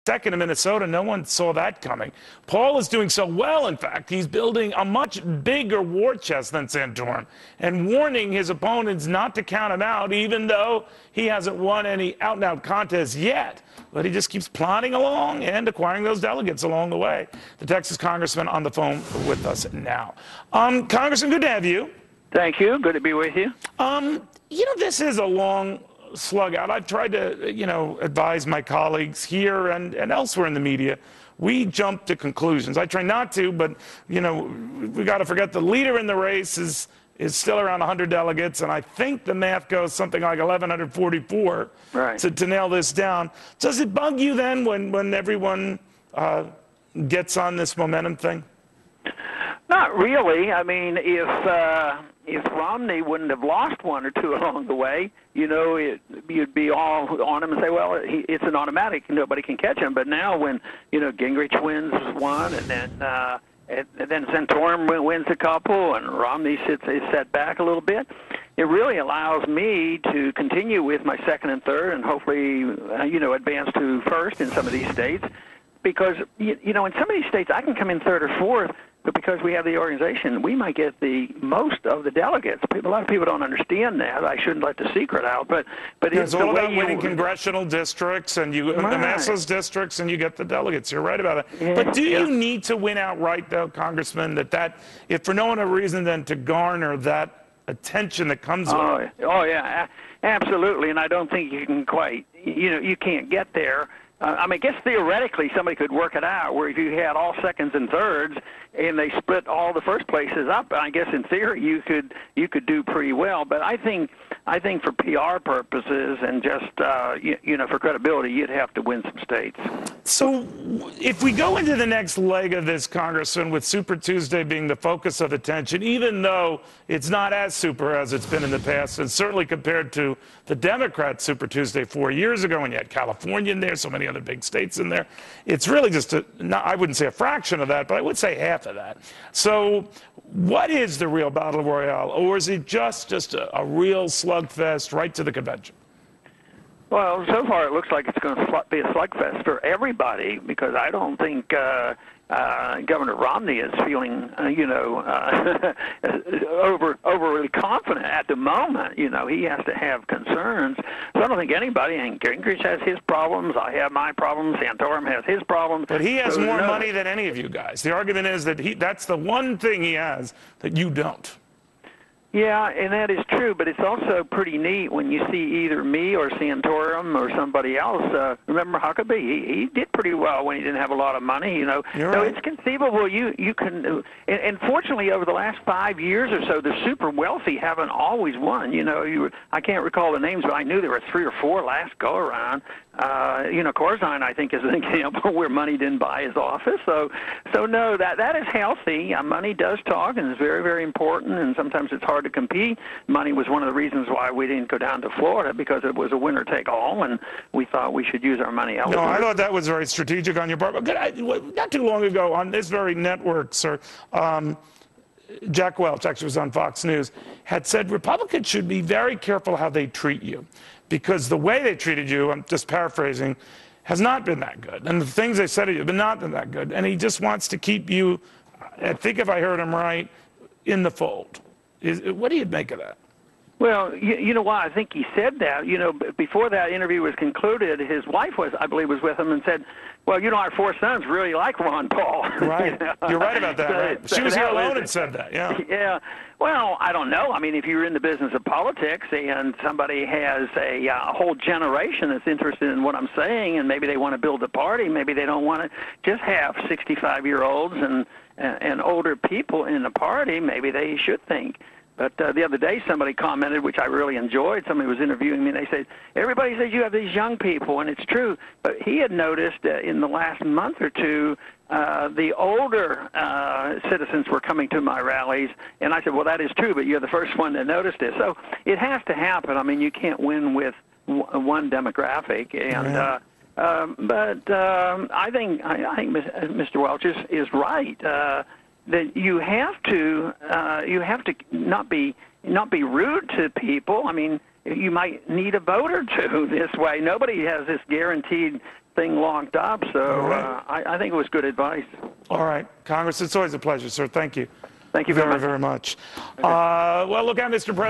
second in Minnesota. No one saw that coming. Paul is doing so well, in fact. He's building a much bigger war chest than Santorum and warning his opponents not to count him out, even though he hasn't won any out-and-out contests yet. But he just keeps plodding along and acquiring those delegates along the way. The Texas congressman on the phone with us now. Congressman, good to have you. Thank you. Good to be with you. This is a long slug out. I've tried to, advise my colleagues here and elsewhere in the media. We jump to conclusions. I try not to, but, we got to forget the leader in the race is still around 100 delegates, and I think the math goes something like 1,144 to nail this down. Does it bug you then when everyone gets on this momentum thing? Not really. I mean, if Romney wouldn't have lost one or two along the way, you'd be all on him and say, well, it's an automatic. Nobody can catch him. But now when, Gingrich wins one and then Santorum wins a couple and Romney is set back a little bit, it really allows me to continue with my second and third and hopefully, advance to first in some of these states. Because, in some of these states, I can come in third or fourth, but because we have the organization, we might get the most of the delegates. A lot of people don't understand that. I shouldn't let the secret out, but it's all about winning congressional districts, and you amass those districts, and you get the delegates. You're right about it. Yeah, but do you need to win outright, though, Congressman? That if for no other reason than to garner that attention that comes with it? Oh yeah, absolutely. And I don't think you can quite. You can't get there. I guess theoretically somebody could work it out where if you had all seconds and thirds and they split all the first places up, I guess in theory you could do pretty well. But I think for PR purposes and just for credibility, you'd have to win some states. So if we go into the next leg of this, Congressman, with Super Tuesday being the focus of attention, even though it's not as super as it's been in the past, and certainly compared to the Democrat Super Tuesday 4 years ago when you had California in there, so many other big states in there, it's really just I wouldn't say a fraction of that, but I would say half of that. So what is the real battle royale, or is it just a real slugfest right to the convention? Well, so far it looks like it's going to be a slugfest for everybody because I don't think Governor Romney is feeling, overly confident at the moment. He has to have concerns. So I don't think anybody. I think Gingrich has his problems. I have my problems. Santorum has his problems. But he has more money than any of you guys. The argument is that that's the one thing he has that you don't. Yeah, and that is true, but it's also pretty neat when you see either me or Santorum or somebody else. Remember Huckabee? He did pretty well when he didn't have a lot of money. You're so right. It's conceivable you can. And fortunately, over the last 5 years or so, the super wealthy haven't always won. I can't recall the names, but I knew there were 3 or 4 last go around. Corzine, I think, is an example where money didn't buy his office. So no, that is healthy. Money does talk, and it's very, very important. And sometimes it's hard to compete. Money was one of the reasons why we didn't go down to Florida because it was a winner-take-all, and we thought we should use our money elsewhere. No, I thought that was very strategic on your part. But not too long ago on this very network, sir, Jack Welch, actually was on Fox News, had said Republicans should be very careful how they treat you because the way they treated you, I'm just paraphrasing, has not been that good. And the things they said to you have not been that good. And he just wants to keep you, I think if I heard him right, in the fold. What do you make of that? Well, you know why I think he said that. Before that interview was concluded, his wife I believe, was with him and said, well, our 4 sons really like Ron Paul. Right. You're right about that, right? She was here alone and said that, yeah. Yeah. Well, I don't know. I mean, if you're in the business of politics and somebody has a whole generation that's interested in what I'm saying and maybe they want to build a party, maybe they don't want to just have 65-year-olds and older people in the party, maybe they should think. But the other day somebody commented, which I really enjoyed, somebody was interviewing me, and they said, everybody says you have these young people, and it's true. But he had noticed in the last month or two, the older citizens were coming to my rallies, and I said, well, that is true, but you're the first one that noticed it. So it has to happen. I mean, you can't win with one demographic. And but I think Mr. Welch is right. That you have to not be rude to people. I mean, you might need a vote or two this way. Nobody has this guaranteed thing locked up. So I think it was good advice. All right, Congress, it's always a pleasure, sir. Thank you. Thank you very much. Very much. Well, look at Mr. President.